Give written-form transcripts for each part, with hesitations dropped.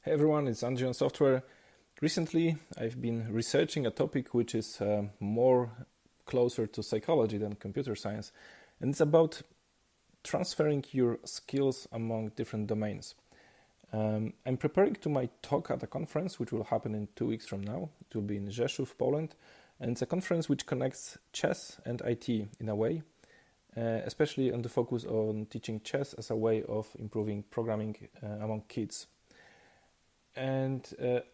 Hey everyone, it's Andrzej on Software. Recently, I've been researching a topic which is more closer to psychology than computer science, and it's about transferring your skills among different domains. I'm preparing to my talk at a conference which will happen in 2 weeks from now. It will be in Rzeszów, Poland, and it's a conference which connects chess and IT in a way, especially on the focus on teaching chess as a way of improving programming among kids. And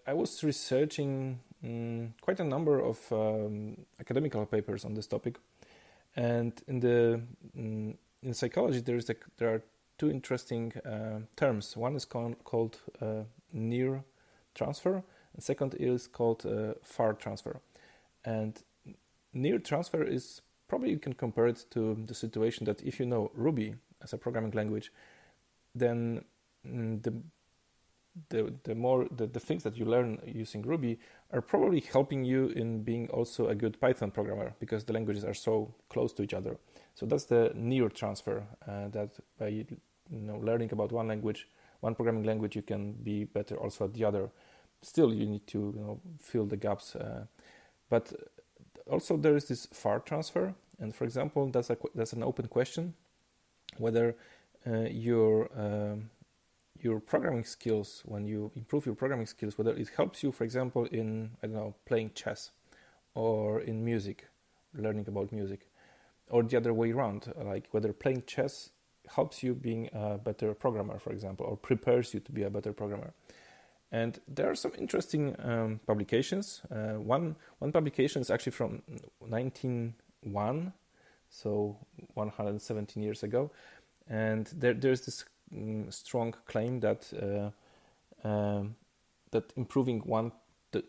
I was researching quite a number of academical papers on this topic. And in psychology, there are two interesting terms. One is called near transfer, and second is called far transfer. And near transfer is probably, you can compare it to the situation that if you know Ruby as a programming language, then the things that you learn using Ruby are probably helping you in being also a good Python programmer, because the languages are so close to each other. So that's the near transfer, that by learning about one language, one programming language, you can be better also at the other. Still, you need to fill the gaps. But also there is this far transfer, and for example, that's an open question whether your programming skills, when you improve your programming skills, whether it helps you, for example, in, playing chess, or in music, learning about music, or the other way around, like whether playing chess helps you being a better programmer, for example, or prepares you to be a better programmer. And there are some interesting publications. One publication is actually from 1901, so 117 years ago, and there's this strong claim that that improving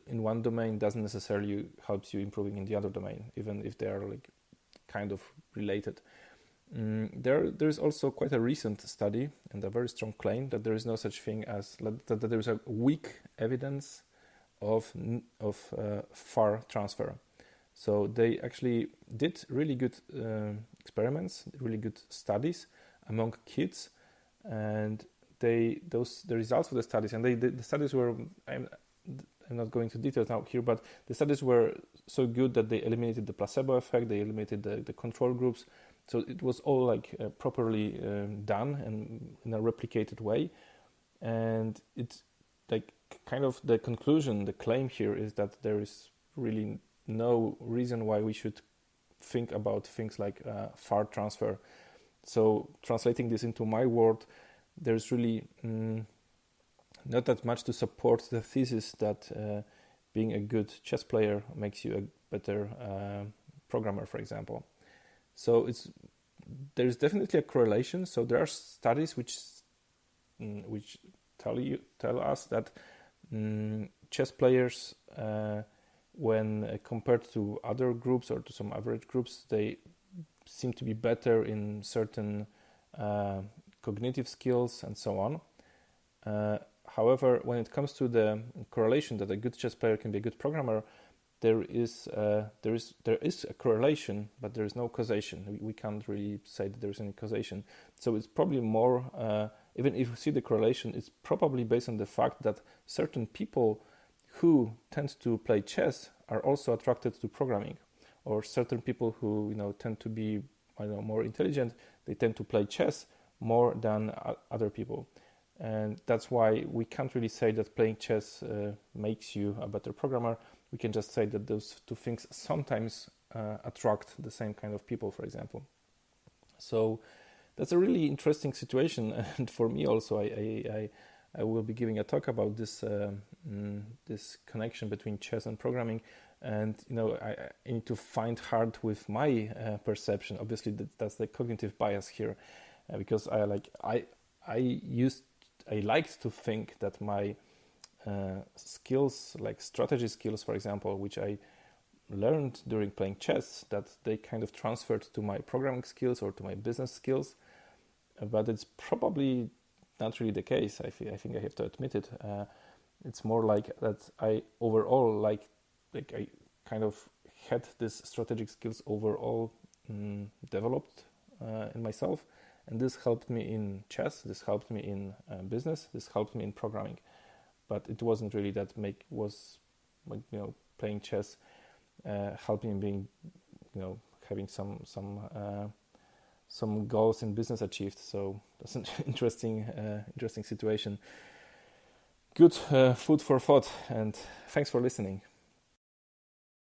in one domain doesn't necessarily helps you improving in the other domain, even if they are like kind of related. There's also quite a recent study and a very strong claim that there is no such thing as that there is a weak evidence of far transfer. So they actually did really good experiments, really good studies among kids, and the results of the studies, and the studies were, I'm not going into details now here, but the studies were so good that they eliminated the placebo effect, they eliminated the control groups, so it was all like properly done and in a replicated way. And it's like kind of the conclusion, the claim here is that there is really no reason why we should think about things like far transfer. So translating this into my world, there's really not that much to support the thesis that being a good chess player makes you a better programmer, for example. So there's definitely a correlation. So there are studies which tell us that chess players, when compared to other groups or to some average groups, they seem to be better in certain cognitive skills and so on. However, when it comes to the correlation that a good chess player can be a good programmer, there is a correlation, but there is no causation. We can't really say that there is any causation. So it's probably more, even if you see the correlation, it's probably based on the fact that certain people who tend to play chess are also attracted to programming, or certain people who tend to be more intelligent, they tend to play chess more than other people. And that's why we can't really say that playing chess makes you a better programmer. We can just say that those two things sometimes attract the same kind of people, for example. So that's a really interesting situation, and for me also, I will be giving a talk about this this connection between chess and programming. And I need to find hard with my perception. Obviously, that's the cognitive bias here, because I liked to think that my skills, like strategy skills, for example, which I learned during playing chess, that they kind of transferred to my programming skills or to my business skills. But it's probably not really the case. I think I have to admit it. It's more like that I overall I kind of had this strategic skills overall developed in myself, and this helped me in chess, this helped me in business, this helped me in programming. but it wasn't really that was like, playing chess helping him being, having some goals in business achieved. So that's an interesting situation. Good food for thought, and thanks for listening.